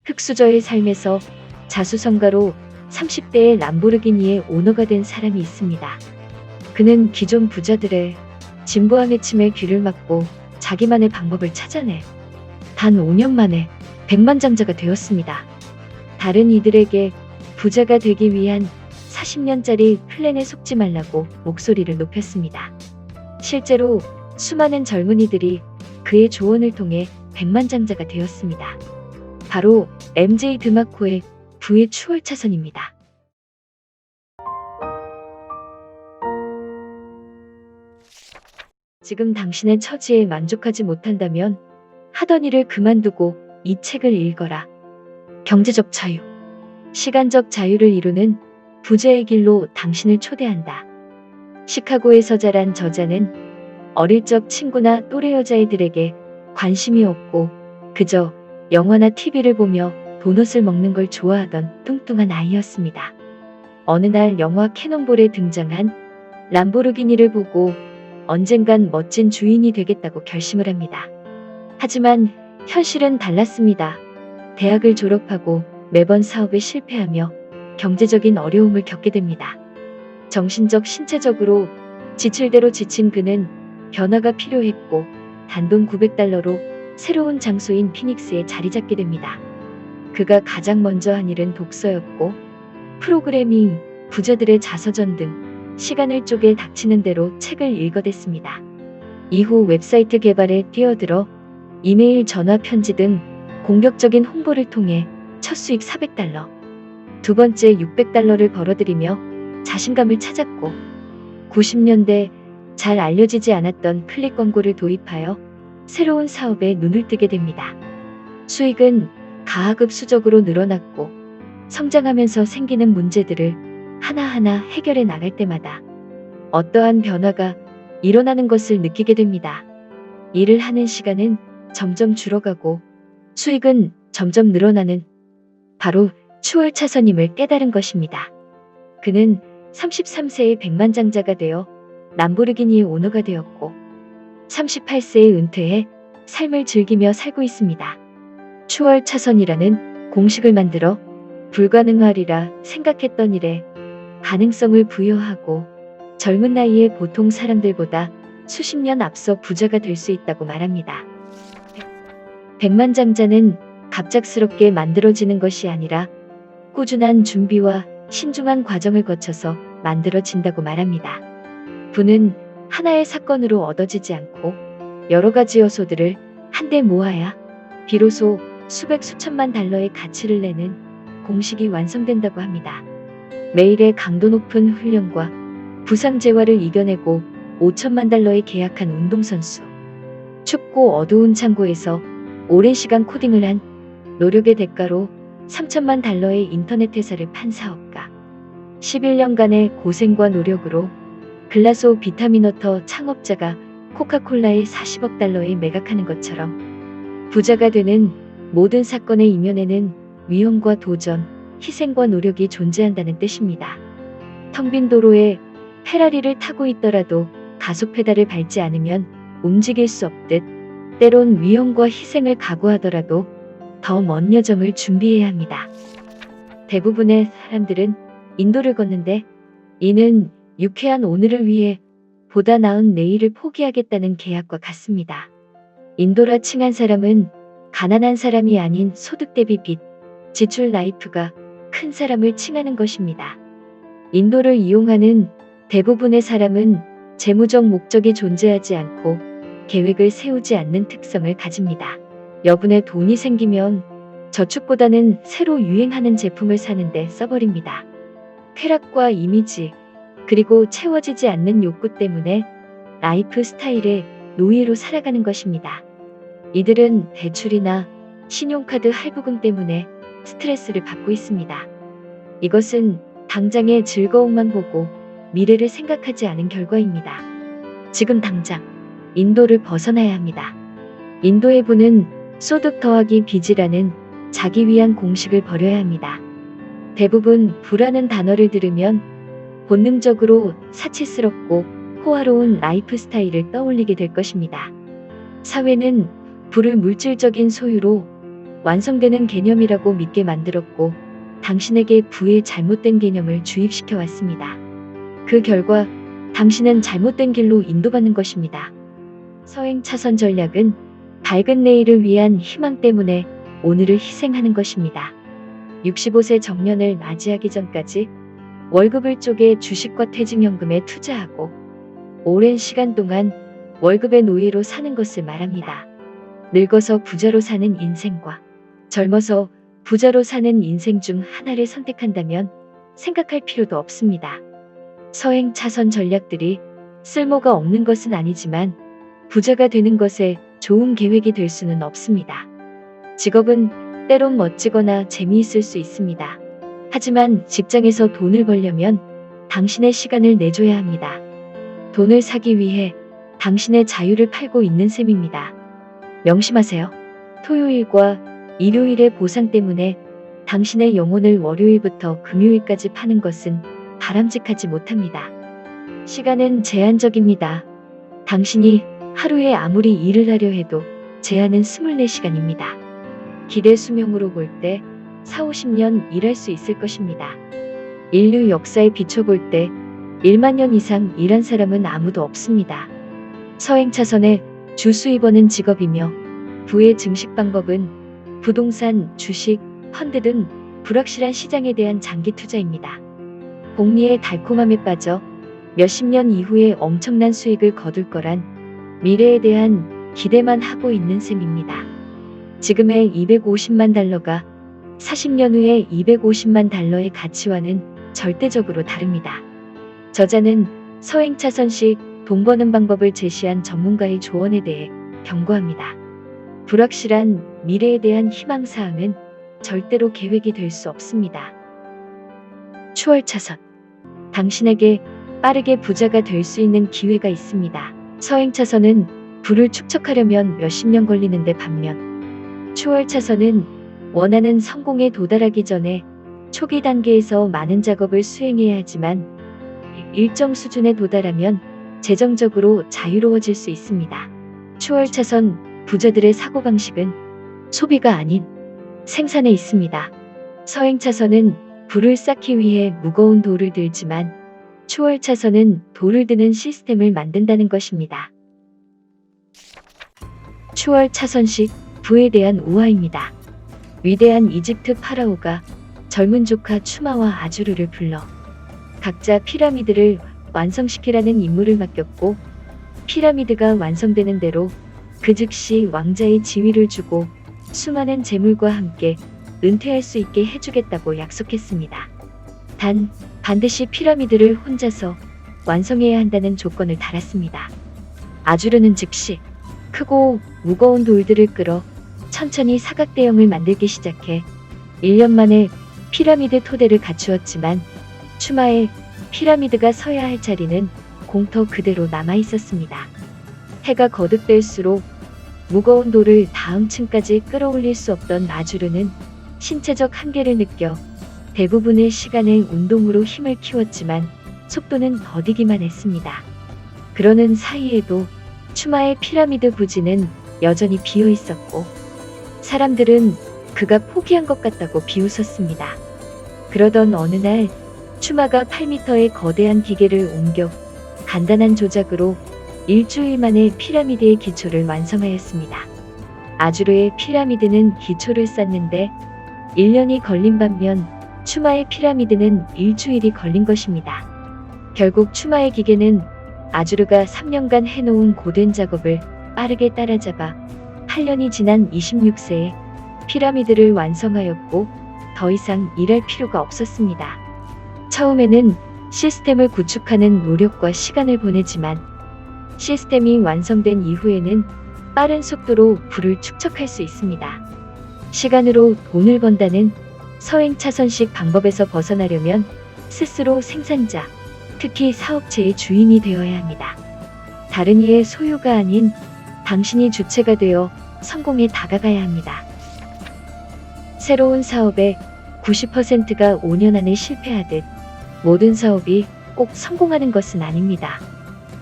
흙수저의 삶에서 자수성가로 30대의 람보르기니의 오너가 된 사람이 있습니다. 그는 기존 부자들의 진부한 침에 귀를 막고 자기만의 방법을 찾아내 단 5년 만에 백만장자가 되었습니다. 다른 이들에게 부자가 되기 위한 40년짜리 플랜에 속지 말라고 목소리를 높였습니다. 실제로 수많은 젊은이들이 그의 조언을 통해 백만장자가 되었습니다. 바로 MJ 드마코의 부의 추월차선입니다. 지금 당신의 처지에 만족하지 못한다면 하던 일을 그만두고 이 책을 읽어라. 경제적 자유. 시간적 자유를 이루는 부자의 길로 당신을 초대한다. 시카고에서 자란 저자는 어릴 적 친구나 또래 여자애들에게 관심이 없고 그저 영화나 TV를 보며 도넛을 먹는 걸 좋아하던 뚱뚱한 아이였습니다. 어느 날 영화 캐논볼에 등장한 람보르기니를 보고 언젠간 멋진 주인이 되겠다고 결심을 합니다. 하지만 현실은 달랐습니다. 대학을 졸업하고 매번 사업에 실패하며 경제적인 어려움을 겪게 됩니다. 정신적, 신체적으로 지칠 대로 지친 그는 변화가 필요했고 단돈 $900로 새로운 장소인 피닉스에 자리 잡게 됩니다. 그가 가장 먼저 한 일은 독서였고 프로그래밍, 부자들의 자서전 등 시간을 쪼개 닥치는 대로 책을 읽어댔습니다. 이후 웹사이트 개발에 뛰어들어 이메일, 전화, 편지 등 공격적인 홍보를 통해 첫 수익 $400, 두 번째 $600를 벌어들이며 자신감을 찾았고 90년대 잘 알려지지 않았던 클릭 광고를 도입하여 새로운 사업에 눈을 뜨게 됩니다. 수익은 가하급수적으로 늘어났고 성장하면서 생기는 문제들을 하나하나 해결해 나갈 때마다 어떠한 변화가 일어나는 것을 느끼게 됩니다. 일을 하는 시간은 점점 줄어가고 수익은 점점 늘어나는 바로 추월차선임을 깨달은 것입니다. 그는 33세의 백만장자가 되어 람보르기니의 오너가 되었고 38세에 은퇴해 삶을 즐기며 살고 있습니다. 추월차선이라는 공식을 만들어 불가능하리라 생각했던 일에 가능성을 부여하고 젊은 나이에 보통 사람들보다 수십 년 앞서 부자가 될 수 있다고 말합니다. 백만장자는 갑작스럽게 만들어지는 것이 아니라 꾸준한 준비와 신중한 과정을 거쳐서 만들어진다고 말합니다. 부는 하나의 사건으로 얻어지지 않고 여러 가지 요소들을 한데 모아야 비로소 수백 수천만 달러의 가치를 내는 공식이 완성된다고 합니다. 매일의 강도 높은 훈련과 부상 재활을 이겨내고 $5천만 계약한 운동선수. 춥고 어두운 창고에서 오랜 시간 코딩을 한 노력의 대가로 $3천만 인터넷 회사를 판 사업가. 11년간의 고생과 노력으로 글라소 비타민워터 창업자가 코카콜라의 $40억 매각하는 것처럼 부자가 되는 모든 사건의 이면에는 위험과 도전, 희생과 노력이 존재한다는 뜻입니다. 텅 빈 도로에 페라리를 타고 있더라도 가속 페달을 밟지 않으면 움직일 수 없듯 때론 위험과 희생을 각오하더라도 더 먼 여정을 준비해야 합니다. 대부분의 사람들은 인도를 걷는데 이는 유쾌한 오늘을 위해 보다 나은 내일을 포기하겠다는 계약과 같습니다. 인도라 칭한 사람은 가난한 사람이 아닌 소득 대비 빚, 지출 라이프가 큰 사람을 칭하는 것입니다. 인도를 이용하는 대부분의 사람은 재무적 목적이 존재하지 않고 계획을 세우지 않는 특성을 가집니다. 여분의 돈이 생기면 저축보다는 새로 유행하는 제품을 사는데 써버립니다. 쾌락과 이미지, 그리고 채워지지 않는 욕구 때문에 라이프 스타일의 노예로 살아가는 것입니다. 이들은 대출이나 신용카드 할부금 때문에 스트레스를 받고 있습니다. 이것은 당장의 즐거움만 보고 미래를 생각하지 않은 결과입니다. 지금 당장 인도를 벗어나야 합니다. 인도의 부는 소득 더하기 빚이라는 자기 위한 공식을 버려야 합니다. 대부분 부라는 단어를 들으면 본능적으로 사치스럽고 호화로운 라이프 스타일을 떠올리게 될 것입니다. 사회는 부를 물질적인 소유로 완성되는 개념이라고 믿게 만들었고 당신에게 부의 잘못된 개념을 주입시켜 왔습니다. 그 결과 당신은 잘못된 길로 인도받는 것입니다. 서행 차선 전략은 밝은 내일을 위한 희망 때문에 오늘을 희생하는 것입니다. 65세 정년을 맞이하기 전까지 월급을 쪼개 주식과 퇴직연금에 투자하고 오랜 시간 동안 월급의 노예로 사는 것을 말합니다. 늙어서 부자로 사는 인생과 젊어서 부자로 사는 인생 중 하나를 선택한다면 생각할 필요도 없습니다. 서행 차선 전략들이 쓸모가 없는 것은 아니지만 부자가 되는 것에 좋은 계획이 될 수는 없습니다. 직업은 때론 멋지거나 재미있을 수 있습니다. 하지만 직장에서 돈을 벌려면 당신의 시간을 내줘야 합니다. 돈을 사기 위해 당신의 자유를 팔고 있는 셈입니다. 명심하세요. 토요일과 일요일의 보상 때문에 당신의 영혼을 월요일부터 금요일까지 파는 것은 바람직하지 못합니다. 시간은 제한적입니다. 당신이 하루에 아무리 일을 하려 해도 제한은 24시간입니다. 기대 수명으로 볼 때 40~50년 일할 수 있을 것입니다. 인류 역사에 비춰볼 때 1만 년 이상 일한 사람은 아무도 없습니다. 서행 차선의 주 수입원은 직업이며 부의 증식 방법은 부동산, 주식, 펀드 등 불확실한 시장에 대한 장기 투자입니다. 복리의 달콤함에 빠져 몇십 년 이후에 엄청난 수익을 거둘 거란 미래에 대한 기대만 하고 있는 셈입니다. 지금의 250만 달러가 40년 후에 250만 달러의 가치와는 절대적으로 다릅니다. 저자는 서행차선식 돈 버는 방법을 제시한 전문가의 조언에 대해 경고합니다. 불확실한 미래에 대한 희망사항은 절대로 계획이 될 수 없습니다. 추월차선. 당신에게 빠르게 부자가 될 수 있는 기회가 있습니다. 서행차선은 부를 축적하려면 몇십 년 걸리는데 반면 추월차선은 원하는 성공에 도달하기 전에 초기 단계에서 많은 작업을 수행해야 하지만 일정 수준에 도달하면 재정적으로 자유로워질 수 있습니다. 추월차선 부자들의 사고방식은 소비가 아닌 생산에 있습니다. 서행차선은 부를 쌓기 위해 무거운 돌을 들지만 추월차선은 돌을 드는 시스템을 만든다는 것입니다. 추월차선식 부에 대한 우화입니다. 위대한 이집트 파라오가 젊은 조카 추마와 아주르를 불러 각자 피라미드를 완성시키라는 임무를 맡겼고 피라미드가 완성되는 대로 그 즉시 왕자의 지위를 주고 수많은 재물과 함께 은퇴할 수 있게 해주겠다고 약속했습니다. 단 반드시 피라미드를 혼자서 완성해야 한다는 조건을 달았습니다. 아주르는 즉시 크고 무거운 돌들을 끌어 천천히 사각대형을 만들기 시작해 1년 만에 피라미드 토대를 갖추었지만 추마의 피라미드가 서야 할 자리는 공터 그대로 남아 있었습니다. 해가 거듭될수록 무거운 돌을 다음 층까지 끌어올릴 수 없던 아주르는 신체적 한계를 느껴 대부분의 시간을 운동으로 힘을 키웠지만 속도는 더디기만 했습니다. 그러는 사이에도 추마의 피라미드 부지는 여전히 비어 있었고 사람들은 그가 포기한 것 같다고 비웃었습니다. 그러던 어느 날 추마가 8m의 거대한 기계를 옮겨 간단한 조작으로 일주일 만에 피라미드의 기초를 완성하였습니다. 아주르의 피라미드는 기초를 쌓는데 1년이 걸린 반면 추마의 피라미드는 일주일이 걸린 것입니다. 결국 추마의 기계는 아주르가 3년간 해놓은 고된 작업을 빠르게 따라잡아 8년이 지난 26세에 피라미드를 완성하였고 더 이상 일할 필요가 없었습니다. 처음에는 시스템을 구축하는 노력과 시간을 보내지만 시스템이 완성된 이후에는 빠른 속도로 부를 축적할 수 있습니다. 시간으로 돈을 번다는 서행차선식 방법에서 벗어나려면 스스로 생산자, 특히 사업체의 주인이 되어야 합니다. 다른 이의 소유가 아닌 당신이 주체가 되어 성공에 다가가야 합니다. 새로운 사업의 90%가 5년 안에 실패하듯 모든 사업이 꼭 성공하는 것은 아닙니다.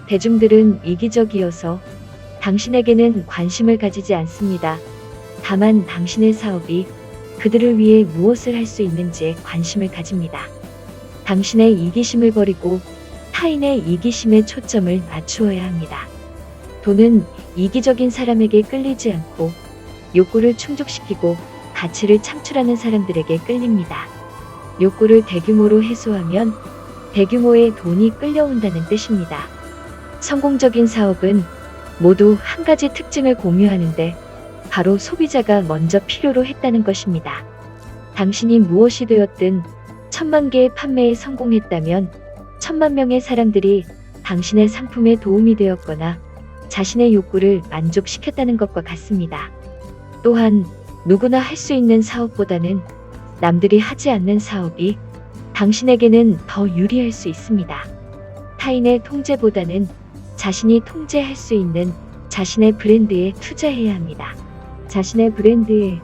대중들은 이기적이어서 당신에게는 관심을 가지지 않습니다. 다만 당신의 사업이 그들을 위해 무엇을 할 수 있는지에 관심을 가집니다. 당신의 이기심을 버리고 타인의 이기심에 초점을 맞추어야 합니다. 돈은 이기적인 사람에게 끌리지 않고 욕구를 충족시키고 가치를 창출하는 사람들에게 끌립니다. 욕구를 대규모로 해소하면 대규모의 돈이 끌려온다는 뜻입니다. 성공적인 사업은 모두 한 가지 특징을 공유하는데 바로 소비자가 먼저 필요로 했다는 것입니다. 당신이 무엇이 되었든 1000만 개의 판매에 성공했다면 1000만 명의 사람들이 당신의 상품에 도움이 되었거나 자신의 욕구를 만족시켰다는 것과 같습니다. 또한 누구나 할 수 있는 사업보다는 남들이 하지 않는 사업이 당신에게는 더 유리할 수 있습니다. 타인의 통제보다는 자신이 통제할 수 있는 자신의 브랜드에 투자해야 합니다. 자신의 브랜드에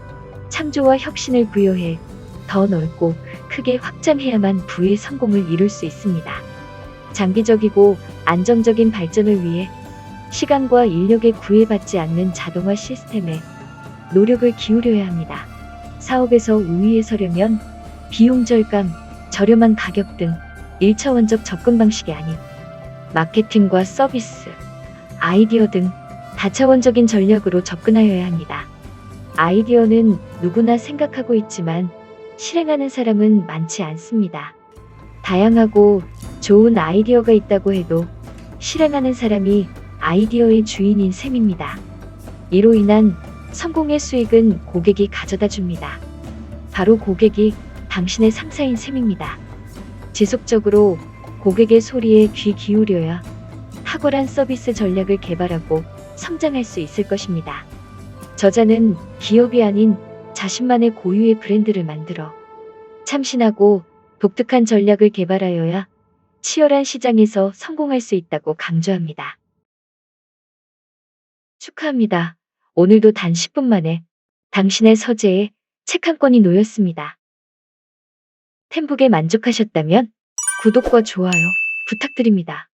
창조와 혁신을 부여해 더 넓고 크게 확장해야만 부의 성공을 이룰 수 있습니다. 장기적이고 안정적인 발전을 위해 시간과 인력에 구애받지 않는 자동화 시스템에 노력을 기울여야 합니다. 사업에서 우위에 서려면 비용 절감, 저렴한 가격 등 1차원적 접근 방식이 아닌 마케팅과 서비스, 아이디어 등 다차원적인 전략으로 접근하여야 합니다. 아이디어는 누구나 생각하고 있지만 실행하는 사람은 많지 않습니다. 다양하고 좋은 아이디어가 있다고 해도 실행하는 사람이 아이디어의 주인인 셈입니다. 이로 인한 성공의 수익은 고객이 가져다 줍니다. 바로 고객이 당신의 상사인 셈입니다. 지속적으로 고객의 소리에 귀 기울여야 탁월한 서비스 전략을 개발하고 성장할 수 있을 것입니다. 저자는 기업이 아닌 자신만의 고유의 브랜드를 만들어 참신하고 독특한 전략을 개발하여야 치열한 시장에서 성공할 수 있다고 강조합니다. 축하합니다. 오늘도 단 10분 만에 당신의 서재에 책 한 권이 놓였습니다. 템북에 만족하셨다면 구독과 좋아요 부탁드립니다.